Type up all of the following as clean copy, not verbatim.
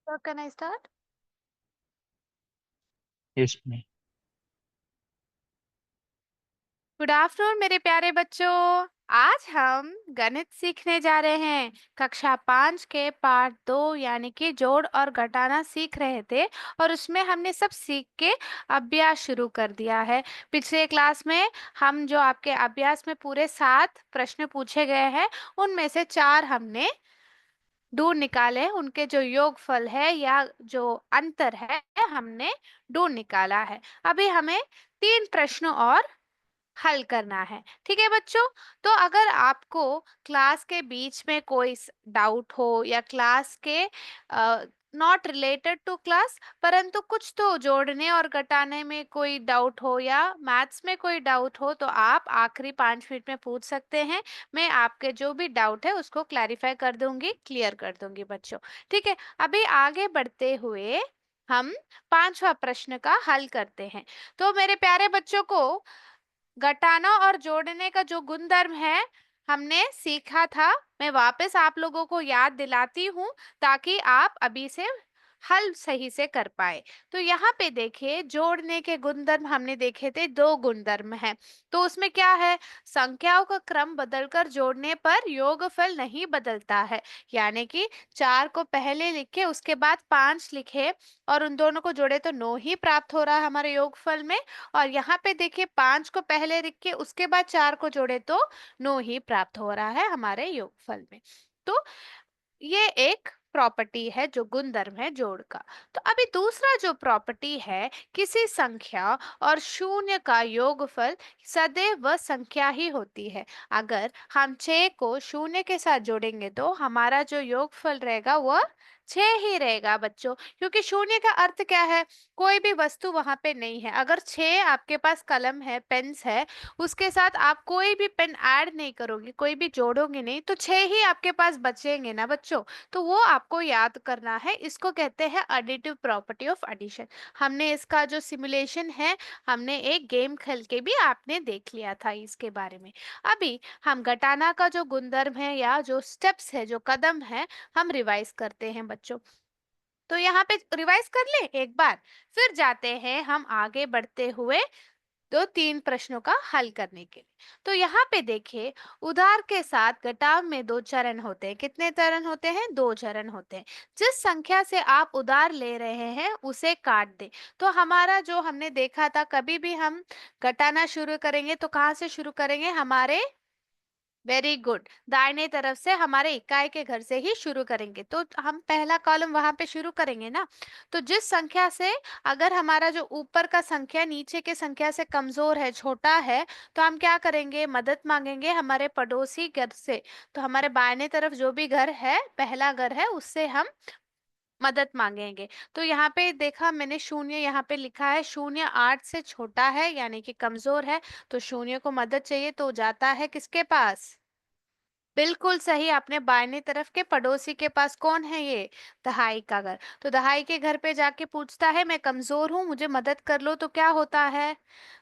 So can I start? Yes में। Good afternoon मेरे प्यारे बच्चों। आज हम गणित सीखने जा रहे हैं। कक्षा 5 के पार्ट 2 यानी कि जोड़ और घटाना सीख रहे थे और उसमें हमने सब सीख के अभ्यास शुरू कर दिया है। पिछले क्लास में हम जो आपके अभ्यास में पूरे 7 प्रश्न पूछे गए हैं उनमें से 4 हमने ढूंढ निकाले, उनके जो योगफल है या जो अंतर है हमने ढूंढ निकाला है। अभी हमें 3 प्रश्न और हल करना है। ठीक है बच्चों। तो अगर आपको क्लास के बीच में कोई डाउट हो या क्लास के नॉट रिलेटेड टू क्लास परंतु कुछ तो जोड़ने और घटाने में कोई डाउट हो या मैथ्स में कोई डाउट हो तो आप आखिरी 5 मिनट में पूछ सकते हैं। मैं आपके जो भी डाउट है उसको क्लैरिफाई कर दूंगी, क्लियर कर दूंगी बच्चों। ठीक है। अभी आगे बढ़ते हुए हम 5वां प्रश्न का हल करते हैं। तो मेरे प्यारे बच्चों को घटाना और जोड़ने का जो गुणधर्म है हमने सीखा था, मैं वापस आप लोगों को याद दिलाती हूँ ताकि आप अभी से हल सही से कर पाए। तो यहाँ पे देखिए जोड़ने के गुणधर्म हमने देखे थे, 2 गुणधर्म हैं। तो उसमें क्या है, संख्याओं का क्रम बदलकर जोड़ने पर योगफल नहीं बदलता है। यानी कि 4 को पहले लिखे उसके बाद 5 लिखे और उन दोनों को जोड़े तो 9 ही प्राप्त हो रहा है हमारे योगफल में। और यहाँ पे देखिए 5 को पहले लिख के उसके बाद 4 को जोड़े तो 9 ही प्राप्त हो रहा है हमारे योगफल में। तो ये एक प्रॉपर्टी है जो गुणधर्म है जोड़ का। तो अभी दूसरा जो प्रॉपर्टी है, किसी संख्या और शून्य का योगफल सदैव वह संख्या ही होती है। अगर हम 6 को शून्य के साथ जोड़ेंगे तो हमारा जो योगफल रहेगा वह 6 ही रहेगा बच्चों। क्योंकि शून्य का अर्थ क्या है, कोई भी वस्तु वहां पे नहीं है। अगर 6 आपके पास कलम है, पेन्स है, उसके साथ आप कोई भी पेन ऐड नहीं करोगे, कोई भी जोड़ोगे नहीं तो 6 ही आपके पास बचेंगे ना बच्चों। तो वो आपको याद करना है, इसको कहते हैं एडिटिव प्रॉपर्टी ऑफ एडिशन। हमने इसका जो सिमुलेशन है हमने एक गेम खेल के भी आपने देख लिया था इसके बारे में। अभी हम घटाना का जो गुणधर्म है या जो स्टेप्स है, जो कदम है, हम रिवाइज करते हैं बच्चों। तो यहाँ पे रिवाइज कर ले एक बार, फिर जाते हैं हम आगे बढ़ते हुए 2-3 प्रश्नों का हल करने के लिए। तो यहाँ पे देखिए उधार के साथ घटाव में 2 चरण होते हैं। कितने चरण होते हैं? 2 चरण होते हैं। जिस संख्या से आप उधार ले रहे हैं उसे काट दें। तो हमारा जो हमने देखा था, कभी भी हम घटाना शुरू करेंगे तो कहाँ से शुरू करेंगे? हमारे वेरी गुड, दाहिने तरफ से हमारे इकाई के घर से ही शुरू करेंगे। तो हम पहला कॉलम वहां पे शुरू करेंगे ना। तो जिस संख्या से, अगर हमारा जो ऊपर का संख्या नीचे के संख्या से कमजोर है, छोटा है, तो हम क्या करेंगे? मदद मांगेंगे हमारे पड़ोसी घर से। तो हमारे बाएं तरफ जो भी घर है, पहला घर है, उससे हम मदद मांगेंगे। तो यहाँ पे देखा मैंने शून्य यहाँ पे लिखा है, शून्य 8 से छोटा है यानी कि कमजोर है। तो शून्य को मदद चाहिए तो जाता है किसके पास? बिल्कुल सही, आपने बाईं तरफ के पड़ोसी के पास। कौन है ये? दहाई का घर। तो दहाई के घर पे जाके पूछता है मैं कमजोर हूँ, मुझे मदद कर लो। तो क्या होता है?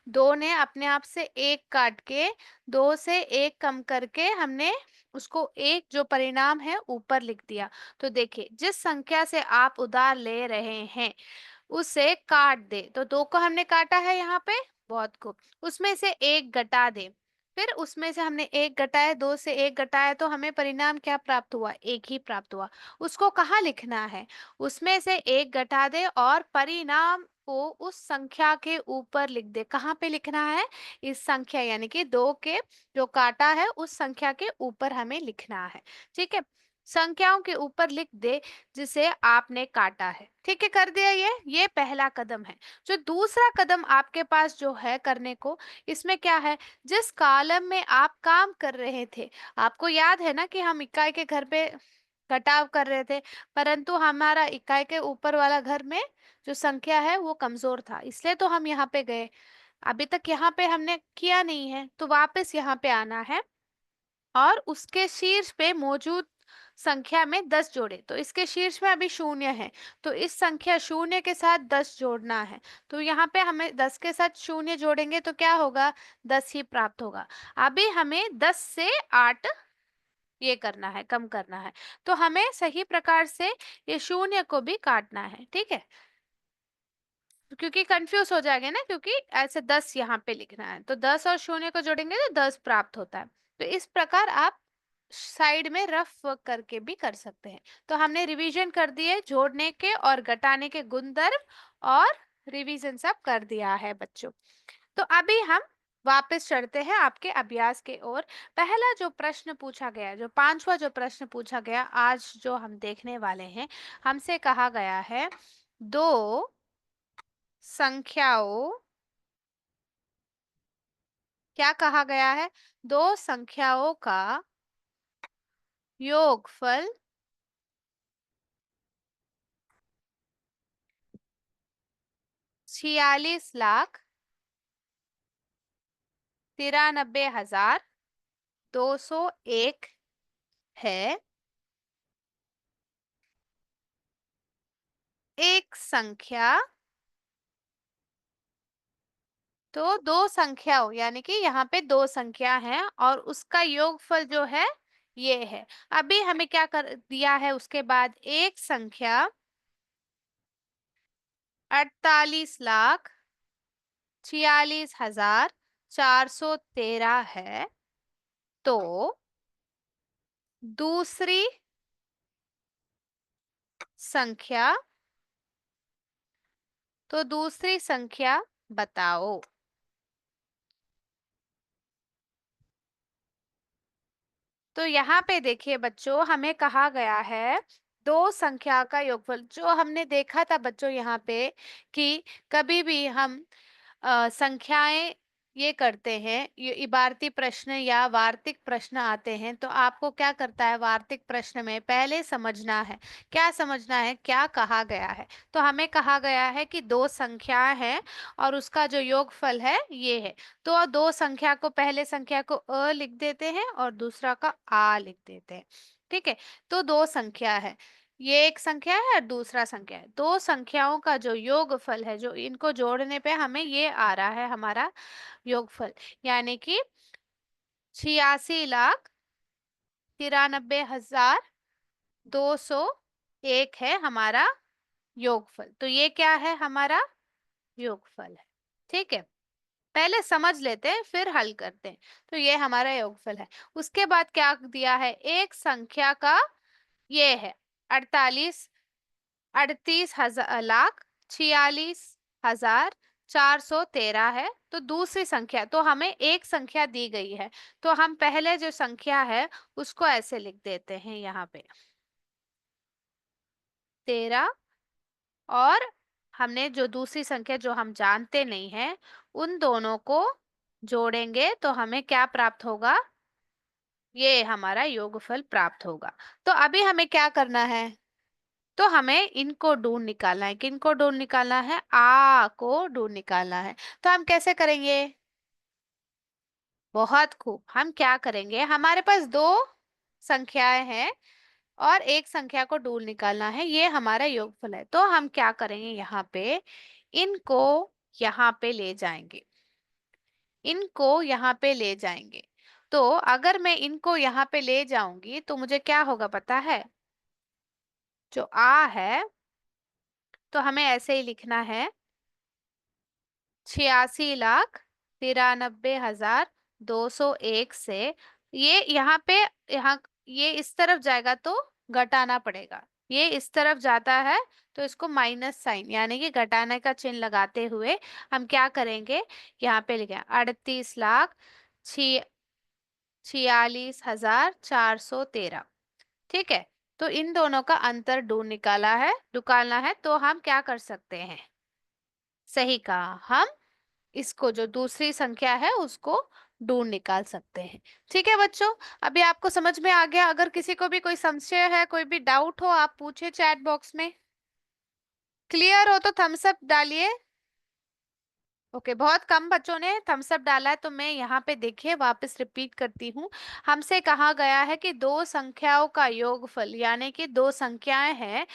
2 ने अपने आप से 1 काट के, 2 से 1 कम करके हमने उसको एक जो परिणाम है ऊपर लिख दिया। तो देखिए जिस संख्या से आप उधार ले रहे हैं उसे काट दे। तो 2 को हमने काटा है यहाँ पे, बहुत खूब। उसमें से 1 घटा दे, फिर उसमें से हमने 1 घटाया, 2 से 1 घटाया तो हमें परिणाम क्या प्राप्त हुआ? 1 ही प्राप्त हुआ। उसको कहाँ लिखना है? उसमें से 1 घटा दे और परिणाम को उस संख्या के ऊपर लिख दे। कहाँ पे लिखना है? इस संख्या यानी कि 2 के जो काटा है उस संख्या के ऊपर हमें लिखना है। ठीक है, संख्याओं के ऊपर लिख दे जिसे आपने काटा है। ठीक है, कर दिया। ये पहला कदम है। जो दूसरा कदम आपके पास जो है करने को, इसमें क्या है? जिस कॉलम में आप काम कर रहे थे, आपको याद है ना कि हम इकाई के घर पे घटाव कर रहे थे, परंतु हमारा इकाई के ऊपर वाला घर में जो संख्या है वो कमजोर था, इसलिए तो हम यहाँ पे गए। अभी तक यहाँ पे हमने किया नहीं है तो वापस यहाँ पे आना है और उसके शीर्ष पे मौजूद संख्या में 10 जोड़े। तो इसके शीर्ष में अभी शून्य है, तो इस संख्या शून्य के साथ 10 जोड़ना है। तो यहाँ पे हमें 10 के साथ शून्य जोड़ेंगे तो क्या होगा? 10 ही प्राप्त होगा। अभी हमें 10 से 8 ये करना है, कम करना है। तो हमें सही प्रकार से ये शून्य को भी काटना है, ठीक है? क्योंकि कंफ्यूज हो जाएंगे ना, क्योंकि ऐसे 10 यहाँ पे लिखना है, तो 10 और शून्य को जोड़ेंगे तो 10 प्राप्त होता है। तो इस प्रकार आप साइड में रफ वर्क करके भी कर सकते हैं। तो हमने रिवीजन कर दिए जोड़ने के और घटाने के गुणधर्म, और रिवीजन सब कर दिया है बच्चों। तो अभी हम वापस चढ़ते हैं आपके अभ्यास के ओर। पहला जो प्रश्न पूछा गया, जो पांचवा जो प्रश्न पूछा गया आज जो हम देखने वाले हैं, हमसे कहा गया है दो संख्याओं, क्या कहा गया है? दो संख्याओं का योगफल 46,93,201 है। एक संख्या, तो दो संख्याओं यानी कि यहाँ पे दो संख्या है और उसका योगफल जो है ये है। अभी हमें क्या कर दिया है उसके बाद? एक संख्या 48,46,413 है, तो दूसरी संख्या, तो दूसरी संख्या बताओ। तो यहाँ पे देखिए बच्चों, हमें कहा गया है दो संख्या का योगफल। जो हमने देखा था बच्चों यहाँ पे कि कभी भी हम संख्याएं ये करते हैं, ये इबारती प्रश्न या वार्तिक प्रश्न आते हैं, तो आपको क्या करता है? वार्तिक प्रश्न में पहले समझना है। क्या समझना है? क्या कहा गया है? तो हमें कहा गया है कि दो संख्याएं हैं और उसका जो योगफल है ये है। तो दो संख्या को, पहले संख्या को अ लिख देते हैं और दूसरा का आ लिख देते हैं, ठीक है? तो दो संख्या है, ये एक संख्या है और दूसरा संख्या है। दो संख्याओं का जो योगफल है, जो इनको जोड़ने पे हमें ये आ रहा है हमारा योगफल, यानी कि 86,93,201 है हमारा योगफल। तो ये क्या है? हमारा योगफल है, ठीक है? पहले समझ लेते हैं फिर हल करते हैं। तो ये हमारा योगफल है। उसके बाद क्या दिया है? एक संख्या का ये है 48, 38,46,413 है। तो दूसरी संख्या, तो हमें एक संख्या दी गई है, तो हम पहले जो संख्या है उसको ऐसे लिख देते हैं यहाँ पे 13, और हमने जो दूसरी संख्या जो हम जानते नहीं है उन दोनों को जोड़ेंगे तो हमें क्या प्राप्त होगा? ये हमारा योगफल प्राप्त होगा। तो अभी हमें क्या करना है? तो हमें इनको ढूंढ निकालना है। किनको ढूंढ निकालना है? आ को ढूंढ निकालना है। तो हम कैसे करेंगे? बहुत खूब। हम क्या करेंगे? हमारे पास दो संख्याएं हैं और एक संख्या को ढूंढ निकालना है, ये हमारा योगफल है। तो हम क्या करेंगे? यहाँ पे इनको यहाँ पे ले जाएंगे, इनको यहाँ पे ले जाएंगे। तो अगर मैं इनको यहाँ पे ले जाऊंगी तो मुझे क्या होगा पता है? जो आ है, तो हमें ऐसे ही लिखना है 86,93,201 से। ये यहाँ पे, यहाँ ये इस तरफ जाएगा तो घटाना पड़ेगा, ये इस तरफ जाता है तो इसको माइनस साइन यानी कि घटाने का चिन्ह लगाते हुए हम क्या करेंगे? यहाँ पे लिखे 38,46,413, ठीक है? तो इन दोनों का अंतर ढूंढ निकालना है, तो हम क्या कर सकते हैं? सही कहा, हम इसको जो दूसरी संख्या है उसको ढूंढ निकाल सकते हैं। ठीक है बच्चों, अभी आपको समझ में आ गया? अगर किसी को भी कोई संशय है, कोई भी डाउट हो, आप पूछे चैट बॉक्स में। क्लियर हो तो थम्स अप डालिए। ओके, बहुत कम बच्चों ने थम्स अप डाला है, तो मैं यहाँ पे देखिए वापस रिपीट करती हूँ। हमसे कहा गया है कि दो संख्याओं का योगफल, यानी कि दो संख्याएं हैं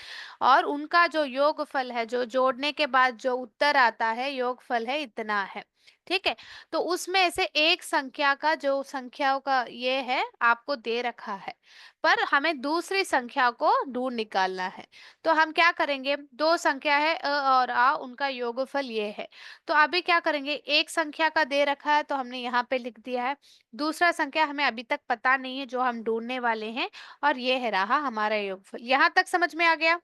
और उनका जो योगफल है, जो जोड़ने के बाद जो उत्तर आता है योगफल है, इतना है। ठीक है। तो उसमें से एक संख्या का जो संख्याओं का ये है आपको दे रखा है, पर हमें दूसरी संख्या को ढूंढ निकालना है। तो हम क्या करेंगे, दो संख्या है और उनका योगफल ये है। तो अभी क्या करेंगे, एक संख्या का दे रखा है तो हमने यहाँ पे लिख दिया है, दूसरा संख्या हमें अभी तक पता नहीं है जो हम ढूंढने वाले हैं, और ये है रहा हमारा योगफल। यहाँ तक समझ में आ गया?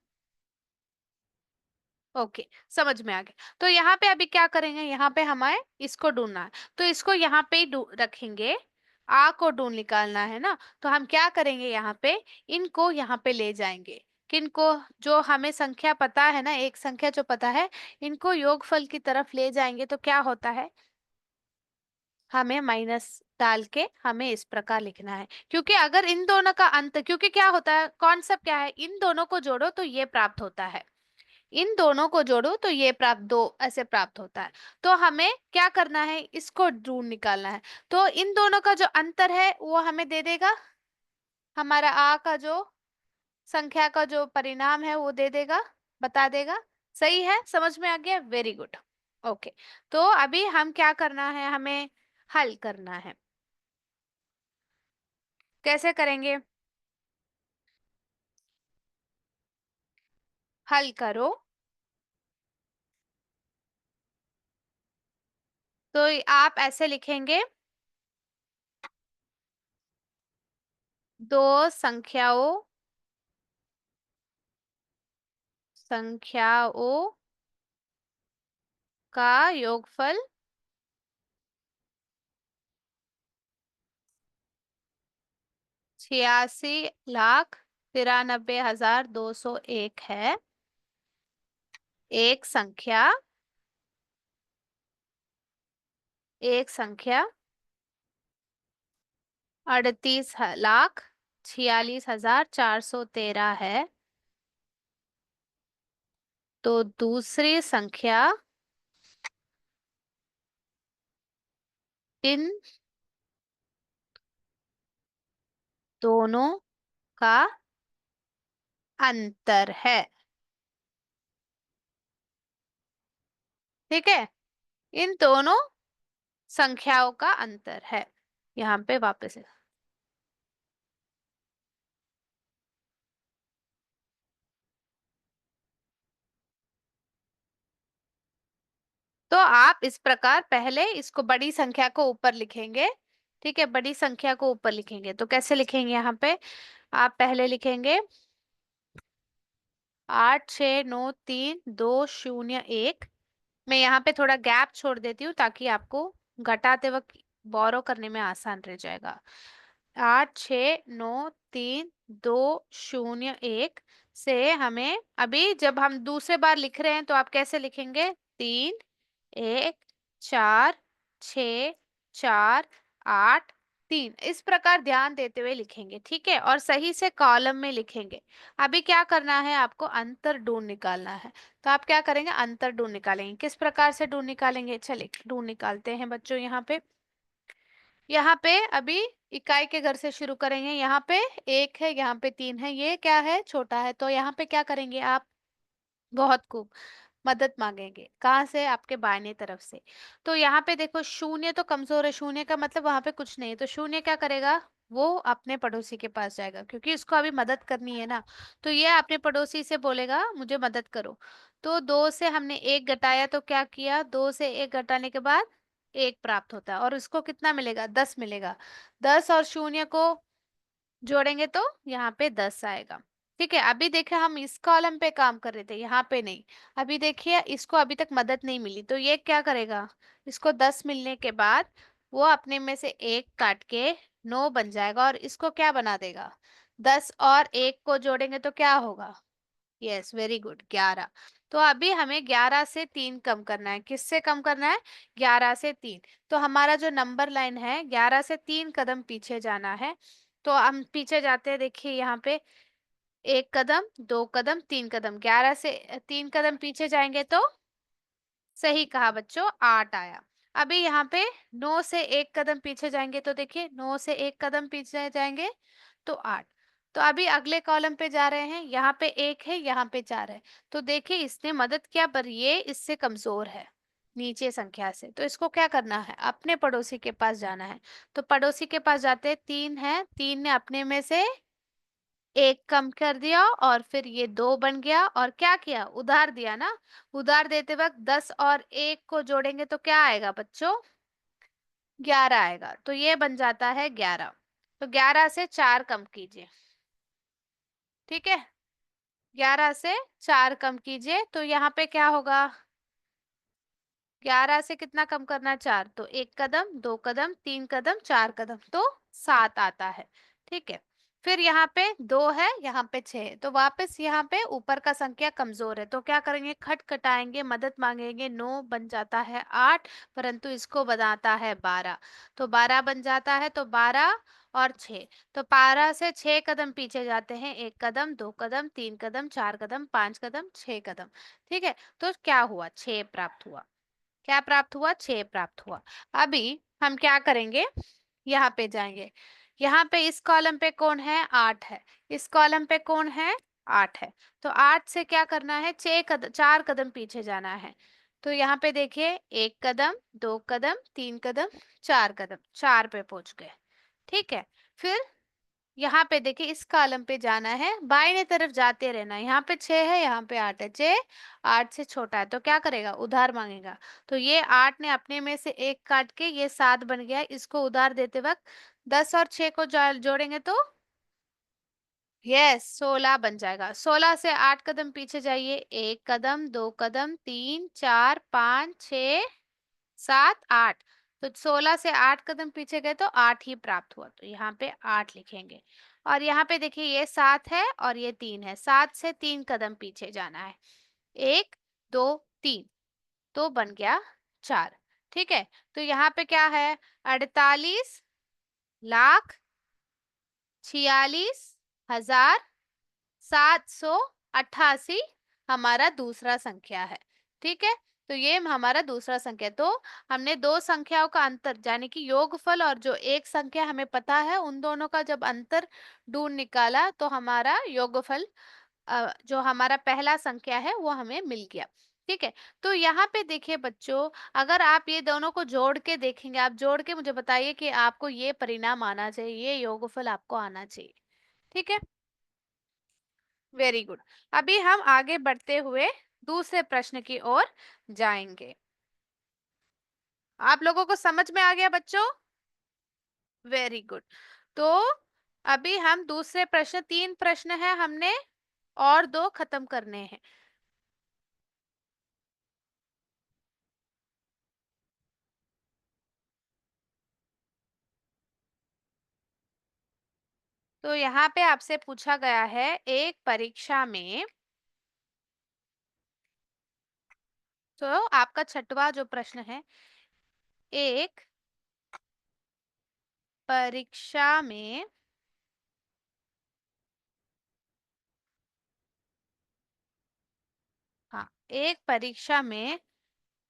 ओके, समझ में आ गया। तो यहाँ पे अभी क्या करेंगे, यहाँ पे हमें इसको ढूंढना है, तो इसको यहाँ पे ही रखेंगे। आ को ढूंढ निकालना है ना, तो हम क्या करेंगे, यहाँ पे इनको यहाँ पे ले जाएंगे। किनको? जो हमें संख्या पता है ना, एक संख्या जो पता है, इनको योगफल की तरफ ले जाएंगे तो क्या होता है, हमें माइनस डाल के हमें इस प्रकार लिखना है। क्योंकि अगर इन दोनों का अंत, क्योंकि क्या होता है, कॉन्सेप्ट क्या है, इन दोनों को जोड़ो तो ये प्राप्त होता है, इन दोनों को जोड़ो तो ये प्राप्त, दो ऐसे प्राप्त होता है। तो हमें क्या करना है, इसको ढूंढ निकालना है। तो इन दोनों का जो अंतर है वो हमें दे देगा, हमारा आ का जो संख्या का जो परिणाम है वो दे देगा, बता देगा। सही है, समझ में आ गया, वेरी गुड। ओके, तो अभी हम क्या करना है, हमें हल करना है। कैसे करेंगे, हल करो। तो आप ऐसे लिखेंगे, दो संख्याओं संख्याओं का योगफल 86,93,201 है। एक संख्या एक संख्या 38,46,413 है। तो दूसरी संख्या इन दोनों का अंतर है। ठीक है, इन दोनों संख्याओं का अंतर है। यहाँ पे वापस है। तो आप इस प्रकार पहले इसको बड़ी संख्या को ऊपर लिखेंगे। ठीक है, बड़ी संख्या को ऊपर लिखेंगे तो कैसे लिखेंगे, यहाँ पे आप पहले लिखेंगे 8693,201। मैं यहाँ पे थोड़ा गैप छोड़ देती हूँ ताकि आपको घटाते वक्त बोरो करने में आसान रह जाएगा। 8693,201 से हमें अभी जब हम दूसरे बार लिख रहे हैं तो आप कैसे लिखेंगे, 3, 1, 4, 6, 4, 8, 3, इस प्रकार ध्यान देते हुए लिखेंगे। ठीक है, और सही से कॉलम में लिखेंगे। अभी क्या करना है, आपको अंतर ढूंढ निकालना है। तो आप क्या करेंगे, अंतर ढूंढ निकालेंगे। किस प्रकार से ढूंढ निकालेंगे, चलिए ढूंढ निकालते हैं बच्चों। यहाँ पे अभी इकाई के घर से शुरू करेंगे। यहाँ पे एक है, यहाँ पे तीन है, ये क्या है, छोटा है। तो यहाँ पे क्या करेंगे आप, बहुत खूब, मदद मांगेंगे। कहाँ से, आपके बाएं तरफ से। तो यहाँ पे देखो शून्य तो कमजोर है, शून्य का मतलब वहां पे कुछ नहीं है, तो शून्य क्या करेगा, वो अपने पड़ोसी के पास जाएगा क्योंकि इसको अभी मदद करनी है ना। तो ये अपने पड़ोसी से बोलेगा मुझे मदद करो। तो दो से हमने एक घटाया तो क्या किया, दो से एक घटाने के बाद एक प्राप्त होता है, और इसको कितना मिलेगा, 10 मिलेगा। 10 और शून्य को जोड़ेंगे तो यहाँ पे 10 आएगा। ठीक है, अभी देखिए हम इस कॉलम पे काम कर रहे थे, यहाँ पे नहीं। अभी देखिए इसको अभी तक मदद नहीं मिली तो ये क्या करेगा, इसको 10 मिलने के बाद वो अपने में से एक काट के 9 बन जाएगा, और इसको क्या बना देगा, 10 और एक को जोड़ेंगे तो क्या होगा, यस वेरी गुड, 11। तो अभी हमें 11 से 3 कम करना है। किससे कम करना है, 11 से 3। तो हमारा जो नंबर लाइन है, 11 से 3 कदम पीछे जाना है। तो हम पीछे जाते हैं, देखिए यहाँ पे एक कदम, दो कदम, तीन कदम, 11 से 3 कदम पीछे जाएंगे तो सही कहा बच्चों, 8 आया। अभी यहाँ पे 9 से एक कदम पीछे जाएंगे तो देखिए 9 से एक कदम पीछे जाएंगे तो 8। तो अभी अगले कॉलम पे जा रहे हैं, यहाँ पे एक है, यहाँ पे 4 है। तो देखिए इसने मदद किया पर ये इससे कमजोर है। नीचे संख्या से, तो इसको क्या करना है, अपने पड़ोसी के पास जाना है। तो पड़ोसी के पास जाते, 3 है, 3 ने अपने में से एक कम कर दिया और फिर ये 2 बन गया, और क्या किया, उधार दिया ना। उधार देते वक्त 10 और 1 को जोड़ेंगे तो क्या आएगा बच्चों, 11 आएगा, तो ये बन जाता है 11। तो 11 से 4 कम कीजिए। ठीक है, 11 से 4 कम कीजिए, तो यहाँ पे क्या होगा, 11 से कितना कम करना, 4, तो 1 कदम, 2 कदम, 3 कदम, 4 कदम, तो 7 आता है। ठीक है, फिर यहाँ पे 2 है, यहाँ पे 6 है, तो वापस यहाँ पे ऊपर का संख्या कमजोर है, तो क्या करेंगे, खट खटाएंगे, मदद मांगेंगे, 9 बन जाता है 8, परंतु इसको बनाता है 12, तो 12 बन जाता है, तो 12 और 6, तो 12 से 6 कदम पीछे जाते हैं, 1 कदम, 2 कदम, 3 कदम, 4 कदम, 5 कदम, 6 कदम। ठीक है, तो क्या हुआ, 6 प्राप्त हुआ। क्या प्राप्त हुआ, 6 प्राप्त हुआ। अभी हम क्या करेंगे, यहाँ पे जाएंगे, यहाँ पे इस कॉलम पे कौन है, 8 है, इस कॉलम पे कौन है, 8 है, तो 8 से क्या करना है, 4 कदम पीछे जाना है। तो यहाँ पे देखिए, 1 कदम, 2 कदम, 3 कदम, 4 कदम, 4 पे पहुंच गए। ठीक है, फिर यहाँ पे देखिए, इस कॉलम पे जाना है, बाईं तरफ जाते रहना, यहाँ पे 6 है, यहाँ पे 8 है, 6 8 से छोटा है, तो क्या करेगा, उधार मांगेगा। तो ये 8 ने अपने में से एक काट के ये 7 बन गया, इसको उधार देते वक्त 10 और 6 को जोड़ेंगे तो यस 16 बन जाएगा। 16 से 8 कदम पीछे जाइए, 1 कदम, 2 कदम, 3 4 5 6 7 8, तो 16 से 8 कदम पीछे गए तो 8 ही प्राप्त हुआ, तो यहाँ पे 8 लिखेंगे। और यहाँ पे देखिए, ये 7 है और ये 3 है, 7 से 3 कदम पीछे जाना है, 1 2 3, तो बन गया 4। ठीक है, तो यहाँ पे क्या है, 48,46,788 हमारा दूसरा संख्या है। ठीक है, तो ये हमारा दूसरा संख्या, तो हमने दो संख्याओं का अंतर यानी कि योगफल और जो एक संख्या हमें पता है उन दोनों का जब अंतर ढूंढ निकाला तो हमारा योगफल, जो हमारा पहला संख्या है वो हमें मिल गया। ठीक है, तो यहाँ पे देखिए बच्चों, अगर आप ये दोनों को जोड़ के देखेंगे, आप जोड़ के मुझे बताइए कि आपको ये परिणाम आना चाहिए, ये योगफल आपको आना चाहिए। ठीक है, वेरी गुड। अभी हम आगे बढ़ते हुए दूसरे प्रश्न की ओर जाएंगे। आप लोगों को समझ में आ गया बच्चों, वेरी गुड। तो अभी हम दूसरे प्रश्न, 3 प्रश्न है, हमने और 2 खत्म करने हैं। तो यहाँ पे आपसे पूछा गया है, एक परीक्षा में, तो आपका छठवां जो प्रश्न है, एक परीक्षा में, हाँ, एक परीक्षा में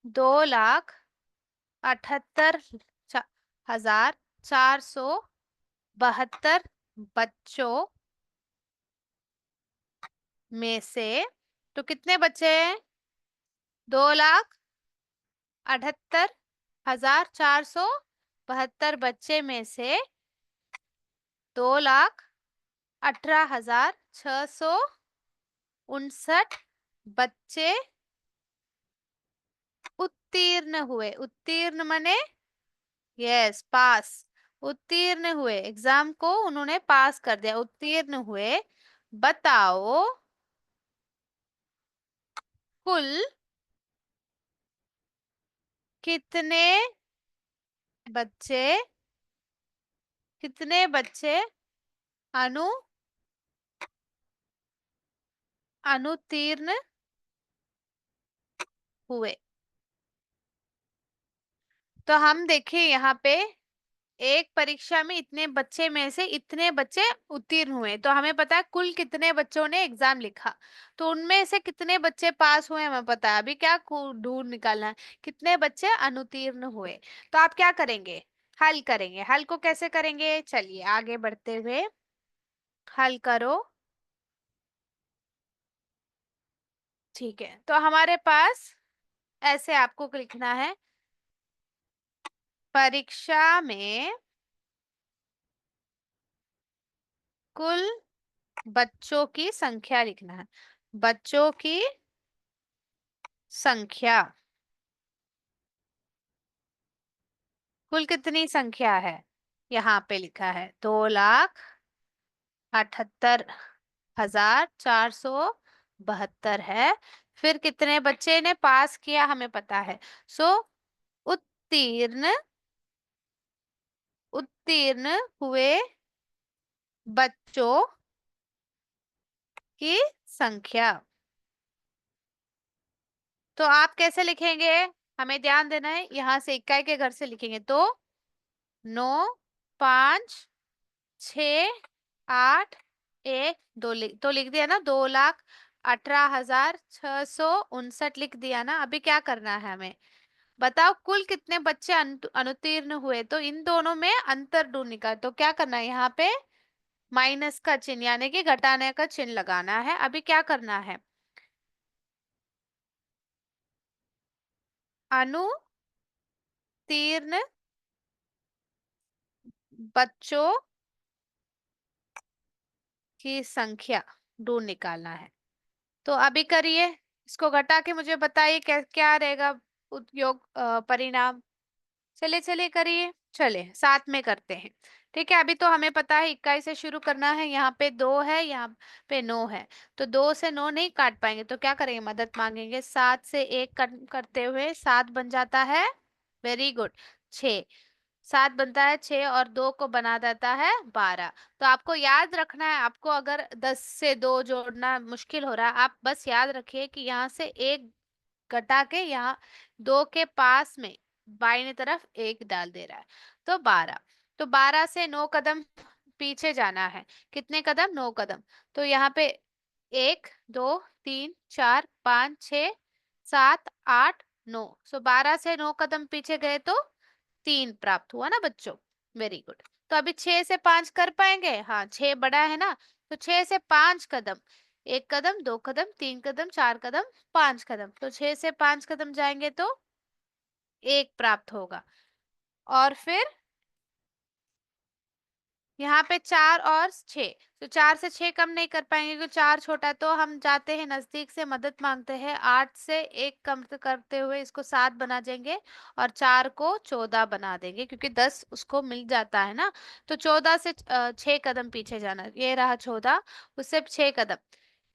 2,78,472 बच्चों में से, तो कितने बच्चे हैं, 2,78,472 बच्चे में से 2,18,659 बच्चे उत्तीर्ण हुए। उत्तीर्ण माने यस पास, उत्तीर्ण हुए, एग्जाम को उन्होंने पास कर दिया, उत्तीर्ण हुए। बताओ कुल कितने बच्चे, कितने बच्चे अनु अनुत्तीर्ण हुए। तो हम देखिए यहाँ पे, एक परीक्षा में इतने बच्चे में से इतने बच्चे उत्तीर्ण हुए, तो हमें पता है कुल कितने बच्चों ने एग्जाम लिखा, तो उनमें से कितने बच्चे पास हुए हमें पता है। अभी क्या ढूंढ निकालना है, कितने बच्चे अनुत्तीर्ण हुए। तो आप क्या करेंगे, हल करेंगे। हल को कैसे करेंगे, चलिए आगे बढ़ते हुए हल करो। ठीक है, तो हमारे पास ऐसे आपको लिखना है। परीक्षा में कुल बच्चों की संख्या लिखना है। बच्चों की संख्या, कुल कितनी संख्या है? यहाँ पे लिखा है 2,78,472 है। फिर कितने बच्चे ने पास किया हमें पता है। सो उत्तीर्ण, उत्तीर्ण हुए बच्चों की संख्या। तो आप कैसे लिखेंगे? हमें ध्यान देना है, यहां से इकाई के घर से लिखेंगे तो 9, 5, 6, 8, 1, 2 तो लिख दिया ना। 2,18,659 लिख दिया ना। अभी क्या करना है हमें? बताओ कुल कितने बच्चे अनुत्तीर्ण हुए। तो इन दोनों में अंतर ढूंढने का, तो क्या करना है यहाँ पे? माइनस का चिन्ह यानी कि घटाने का चिन्ह लगाना है। अभी क्या करना है? अनुत्तीर्ण बच्चों की संख्या ढूंढ निकालना है। तो अभी करिए, इसको घटा के मुझे बताइए क्या क्या रहेगा योग परिणाम। चलिए चलिए करिए, चले साथ में करते हैं। ठीक है, अभी तो हमें पता है इकाई से शुरू करना है। यहाँ पे 2 है, यहाँ पे 9 है। तो 2 से 9 नहीं काट पाएंगे तो क्या करेंगे? मदद मांगेंगे। 7 से 1 करते हुए 7 बन जाता है। Very good. 6, 7 बनता है 6 और 2 को बना देता है 12। तो आपको याद रखना है, आपको अगर 10 से 2 जोड़ना मुश्किल हो रहा है, आप बस याद रखिए कि यहाँ से एक घटा के यहाँ 2 के पास में बाईं तरफ 1 डाल दे रहा है। तो 12। तो 12 से 9 कदम पीछे जाना है। कितने कदम? 9 कदम। तो यहाँ पे 1, 2, 3, 4, 5, 6, 7, 8, 9। सो 12 से 9 कदम पीछे गए तो 3 प्राप्त हुआ ना बच्चों। Very good. तो अभी 6 से 5 कर पाएंगे? हाँ, 6 बड़ा है ना। तो 6 से 5 कदम, 1 कदम, 2 कदम, 3 कदम, 4 कदम, 5 कदम। तो 6 से 5 कदम जाएंगे तो 1 प्राप्त होगा। और फिर यहाँ पे 4 और 6, तो 4 से 6 कम नहीं कर पाएंगे क्योंकि 4 छोटा है। तो हम जाते हैं नजदीक से, मदद मांगते हैं। 8 से 1 कम करते हुए इसको 7 बना देंगे और 4 को 14 बना देंगे क्योंकि 10 उसको मिल जाता है ना। तो 14 से 6 कदम पीछे जाना। ये रहा 14, उससे 6 कदम।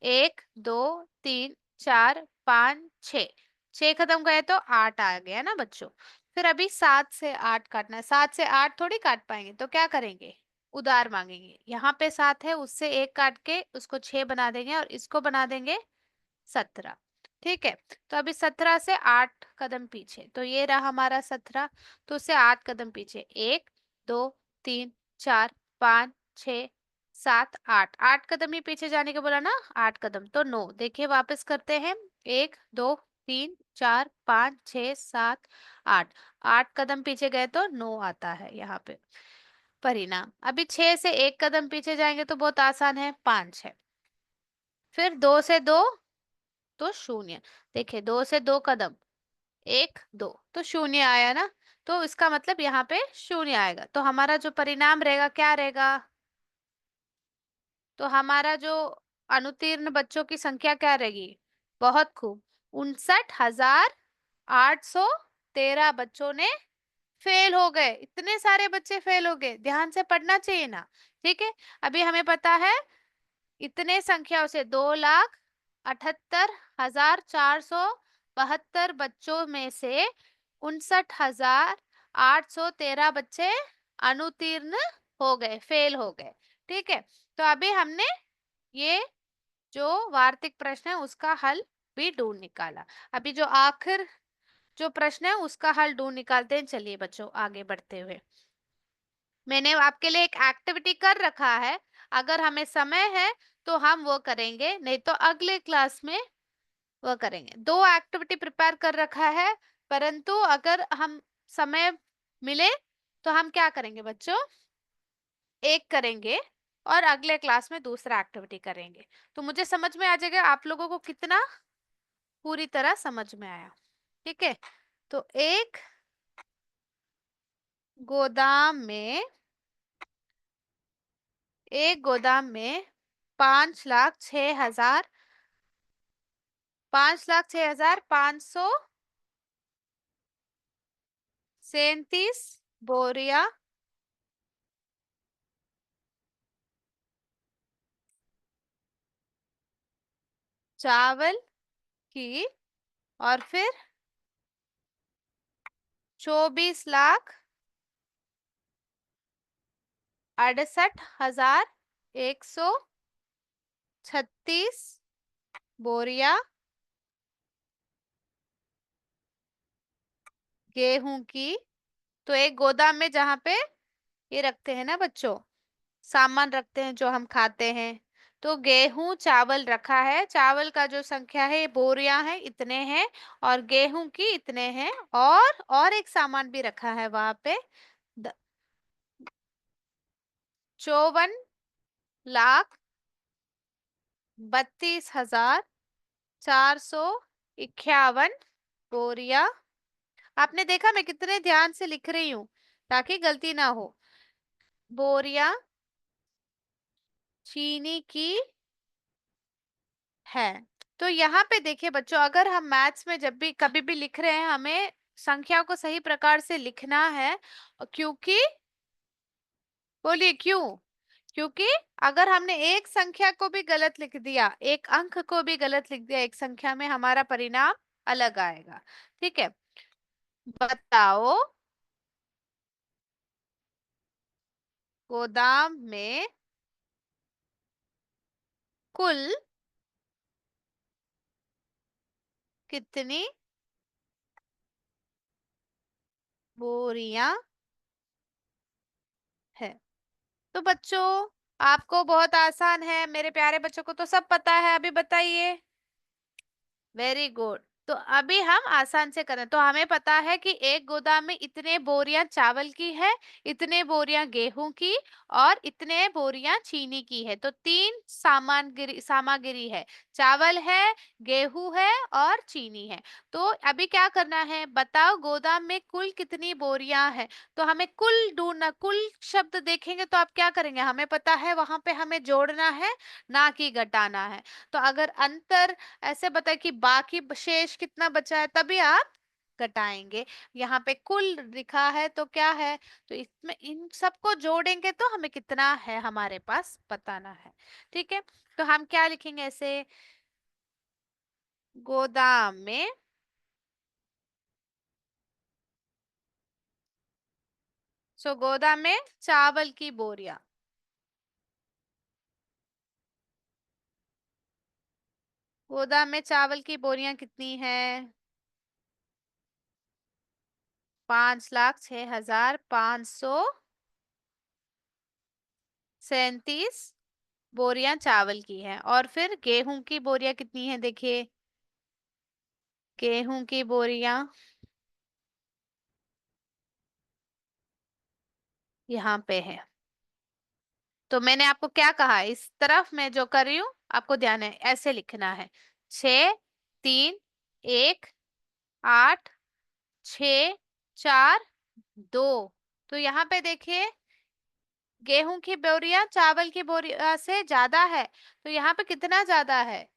1, 2, 3, 4, 5, 6, 6 कदम गए तो 8 आ गया ना बच्चों। फिर अभी 7 से 8 काटना है। 7 से 8 थोड़ी काट पाएंगे तो क्या करेंगे? उधार मांगेंगे। यहाँ पे 7 है, उससे 1 काट के उसको 6 बना देंगे और इसको बना देंगे 17। ठीक है। तो अभी 17 से 8 कदम पीछे, तो ये रहा हमारा 17। तो उससे 8 कदम पीछे। 1, 2, 3, 4, 5, 6, 7, 8, 8 कदम ही पीछे जाने के बोला ना। 8 कदम तो 9। देखिए वापस करते हैं। 1, 2, 3, 4, 5, 6, 7, 8, 8 कदम पीछे गए तो 9 आता है यहाँ पे परिणाम। अभी 6 से 1 कदम पीछे जाएंगे तो बहुत आसान है, 5 है। फिर 2 से 2 तो 0। देखिए 2 से 2 कदम, 1, 2 तो 0 आया ना। तो इसका मतलब यहाँ पे 0 आएगा। तो हमारा जो परिणाम रहेगा क्या रहेगा? तो हमारा जो अनुत्तीर्ण बच्चों की संख्या क्या रहेगी? बहुत खूब, 59,813 बच्चों ने फेल हो गए। इतने सारे बच्चे फेल हो गए, ध्यान से पढ़ना चाहिए ना। ठीक है। अभी हमें पता है इतने संख्याओं से 2,78,472 बच्चों में से 59,813 बच्चे अनुत्तीर्ण हो गए, फेल हो गए। ठीक है। तो अभी हमने ये जो वार्तिक प्रश्न है उसका हल भी ढूंढ निकाला। अभी जो आखिर जो प्रश्न है उसका हल ढूंढ निकालते हैं। चलिए बच्चों आगे बढ़ते हुए, मैंने आपके लिए एक एक्टिविटी कर रखा है। अगर हमें समय है तो हम वो करेंगे, नहीं तो अगले क्लास में वो करेंगे। 2 एक्टिविटी प्रिपेयर कर रखा है, परंतु अगर हम समय मिले तो हम क्या करेंगे बच्चों? एक करेंगे और अगले क्लास में दूसरा एक्टिविटी करेंगे। तो मुझे समझ में आ जाएगा आप लोगों को कितना पूरी तरह समझ में आया। ठीक है। तो गोदाम में एक गोदाम में 5,06,537 बोरिया चावल की, और फिर 24,68,136 बोरिया गेहूं की। तो एक गोदाम में जहां पे ये रखते हैं ना बच्चों, सामान रखते हैं जो हम खाते हैं, तो गेहूं चावल रखा है। चावल का जो संख्या है, ये बोरियां है, इतने हैं। और गेहूं की इतने हैं। और एक सामान भी रखा है वहां पे, 54,32,451 बोरिया। आपने देखा मैं कितने ध्यान से लिख रही हूँ ताकि गलती ना हो। बोरिया चीनी की है। तो यहाँ पे देखिए बच्चों, अगर हम मैथ्स में जब भी कभी भी लिख रहे हैं, हमें संख्या को सही प्रकार से लिखना है। क्योंकि बोलिए क्यों? क्योंकि अगर हमने एक संख्या को भी गलत लिख दिया, एक अंक को भी गलत लिख दिया एक संख्या में, हमारा परिणाम अलग आएगा। ठीक है। बताओ, गोदाम में कुल कितनी बोरियां है? तो बच्चों, आपको बहुत आसान है, मेरे प्यारे बच्चों को तो सब पता है। अभी बताइए। Very good. तो अभी हम आसान से करें। तो हमें पता है कि एक गोदाम में इतने बोरियां चावल की है, इतने बोरियां गेहूं की, और इतने बोरियां चीनी की है। तो तीन सामग्री है, चावल है, गेहूं है और चीनी है। तो अभी क्या करना है, बताओ गोदाम में कुल कितनी बोरियां है? तो हमें कुल ढूंढना, कुल शब्द देखेंगे तो आप क्या करेंगे, हमें पता है वहां पे हमें जोड़ना है, ना कि घटाना है। तो अगर अंतर ऐसे बताए कि बाकी शेष कितना बचा है, तभी आप घटाएंगे। यहाँ पे कुल लिखा है तो क्या है, तो इसमें इन सबको जोड़ेंगे तो हमें कितना है हमारे पास बताना है। ठीक है। तो हम क्या लिखेंगे ऐसे, गोदाम में गोदाम में चावल की बोरियां, गोदाम में चावल की बोरियां कितनी है? 5,06,537 बोरियां चावल की है। और फिर गेहूं की बोरियां कितनी है, देखिए, गेहूं की बोरियां यहाँ पे है। तो मैंने आपको क्या कहा, इस तरफ मैं जो कर रही हूँ आपको ध्यान है, ऐसे लिखना है। 6, 3, 1, 8, 6, 4, 2। तो यहाँ पे देखिए, गेहूं की बोरियां चावल की बोरिया से ज्यादा है। तो यहाँ पे कितना ज्यादा है,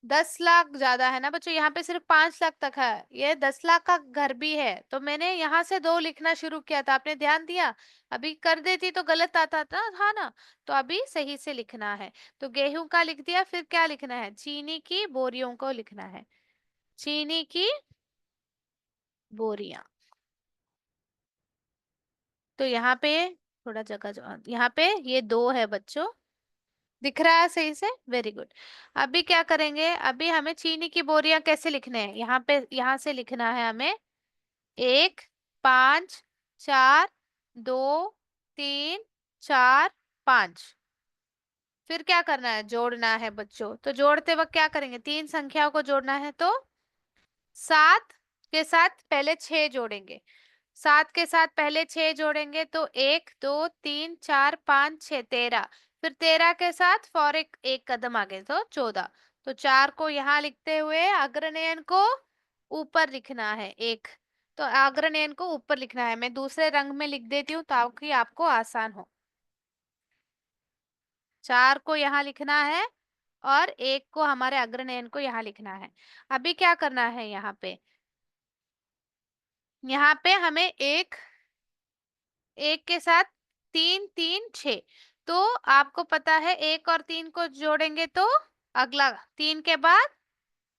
10 लाख ज्यादा है ना बच्चों। यहाँ पे सिर्फ 5 लाख तक है, ये 10 लाख का घर भी है। तो मैंने यहाँ से दो लिखना शुरू किया था, आपने ध्यान दिया? अभी कर देती तो गलत आता था ना। तो अभी सही से लिखना है। तो गेहूं का लिख दिया, फिर क्या लिखना है, चीनी की बोरियों को लिखना है, चीनी की बोरियां। तो यहाँ पे थोड़ा जगह यहाँ पे ये दो है बच्चों, दिख रहा है सही से? Very good. अभी क्या करेंगे, अभी हमें चीनी की बोरियां कैसे लिखने हैं, यहाँ पे यहाँ से लिखना है हमें, 1, 5, 4, 2, 3, 4, 5। फिर क्या करना है, जोड़ना है बच्चों। तो जोड़ते वक्त क्या करेंगे, तीन संख्याओं को जोड़ना है। तो 7 के साथ पहले 6 जोड़ेंगे, 7 के साथ पहले 6 जोड़ेंगे तो 1, 2, 3, 4, 5, 6, 13। फिर 13 के साथ फॉर एक कदम आगे तो 14। तो 4 को यहाँ लिखते हुए अग्रनयन को ऊपर लिखना है एक। तो अग्रनयन को ऊपर लिखना है। मैं दूसरे रंग में लिख देती हूँ ताकि आपको आसान हो। 4 को यहाँ लिखना है और 1 को हमारे अग्रनयन को यहाँ लिखना है। अभी क्या करना है यहाँ पे? यहाँ पे हमें एक के साथ 3 3 6। तो आपको पता है 1 और 3 को जोड़ेंगे तो अगला 3 के बाद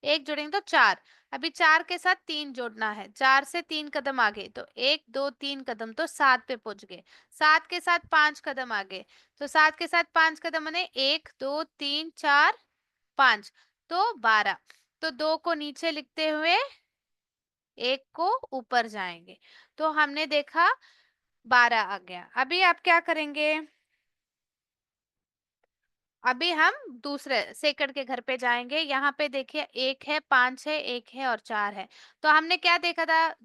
1 जोड़ेंगे तो 4। अभी 4 के साथ 3 जोड़ना है। 4 से 3 कदम आगे तो 1 2 3 कदम तो 7 पे पहुंच गए। 7 के साथ 5 कदम आगे तो 7 के साथ 5 कदम माने 1 2 3 4 5 तो 12। तो 2 को नीचे लिखते हुए 1 को ऊपर जाएंगे। तो हमने देखा 12 आ गया। अभी आप क्या करेंगे? अभी हम दूसरे सेकंड के घर पे जाएंगे। यहाँ पे देखिए 1 है, 5 है, 1 है और 4 है। तो हमने क्या देखा था?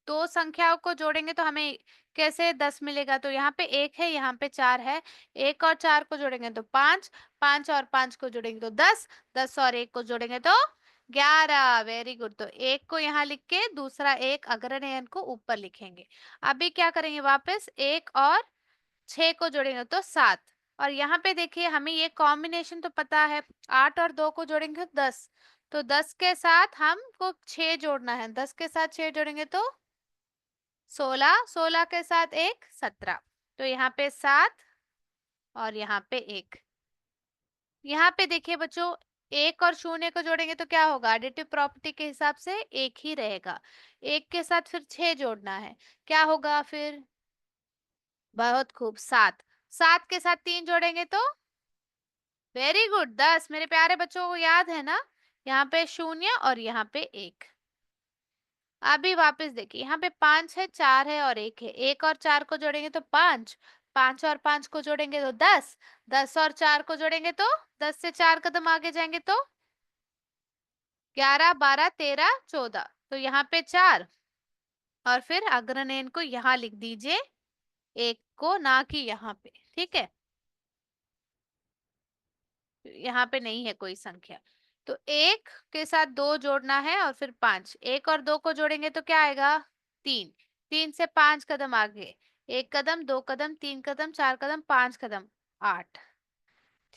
दो संख्याओं को जोड़ेंगे तो हमें कैसे 10 मिलेगा। तो यहाँ पे 1 है, यहाँ पे 4 है। 1 और 4 को जोड़ेंगे तो 5, 5 और 5 को जोड़ेंगे तो 10, 10 और 1 को जोड़ेंगे तो 11। Very good. तो 1 को यहाँ लिख के दूसरा एक अग्रनयन को ऊपर लिखेंगे। अभी क्या करेंगे? वापस 1 और 6 को जोड़ेंगे तो 7। और यहाँ पे देखिए हमें ये कॉम्बिनेशन तो पता है। 8 और 2 को जोड़ेंगे तो 10। तो 10 के साथ हमको 6 जोड़ना है। 10 के साथ 6 जोड़ेंगे तो 16, 16 के साथ एक 17। तो यहाँ पे 7 और यहाँ पे 1। यहाँ पे देखिए बच्चों 1 और 0 को जोड़ेंगे तो क्या होगा? एडिटिव प्रॉपर्टी के हिसाब से 1 ही रहेगा। 1 के साथ फिर 6 जोड़ना है। क्या होगा फिर? बहुत खूब 7। 7 के साथ 3 जोड़ेंगे तो वेरी गुड 10। मेरे प्यारे बच्चों को याद है ना? यहाँ पे 0 और यहाँ पे 1। अभी वापस देखिए यहाँ पे 5 है, 4 है और 1 है। 1 और 4 को जोड़ेंगे तो 5, 5 और 5 को जोड़ेंगे तो 10, 10 और 4 को जोड़ेंगे तो 10 से 4 कदम आगे जाएंगे तो 11 12 13 14। तो यहाँ पे 4 और फिर अग्रनयन को यहाँ लिख दीजिए, 1 को ना कि यहाँ पे। ठीक है, यहाँ पे नहीं है कोई संख्या। तो 1 के साथ 2 जोड़ना है और फिर 5। 1 और 2 को जोड़ेंगे तो क्या आएगा? 3। 3 से 5 कदम आगे। 1 कदम, 2 कदम, 3 कदम, 4 कदम, 5 कदम, 8।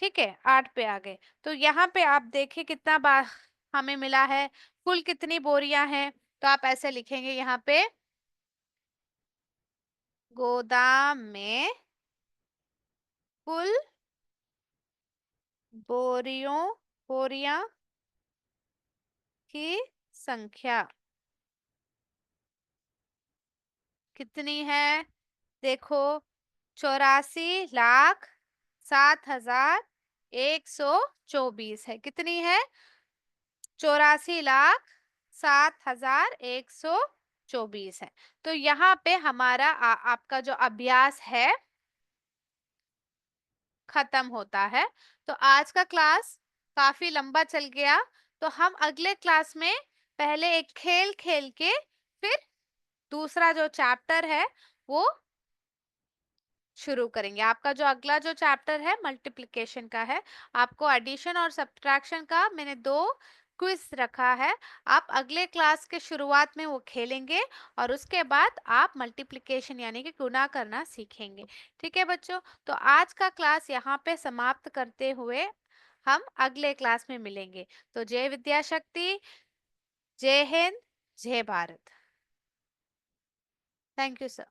ठीक है, 8 पे आ गए। तो यहाँ पे आप देखिए कितना बार हमें मिला है। कुल कितनी बोरियां हैं? तो आप ऐसे लिखेंगे यहाँ पे, गोदाम में कुल बोरियों बोरियां की संख्या कितनी है? देखो, 84,07,124 है। कितनी है? 84,07,124 है। तो यहाँ पे हमारा आपका जो अभ्यास है खत्म होता है। तो आज का क्लास काफी लंबा चल गया। तो हम अगले क्लास में पहले एक खेल खेल के फिर दूसरा जो चैप्टर है वो शुरू करेंगे। आपका जो अगला जो चैप्टर है मल्टीप्लिकेशन का है। आपको एडिशन और सब्ट्रैक्शन का मैंने 2 क्विज रखा है। आप अगले क्लास के शुरुआत में वो खेलेंगे और उसके बाद आप मल्टीप्लिकेशन यानी कि गुणा करना सीखेंगे। ठीक है बच्चों, तो आज का क्लास यहाँ पे समाप्त करते हुए हम अगले क्लास में मिलेंगे। तो जय विद्याशक्ति, जय हिंद, जय भारत। Thank you sir.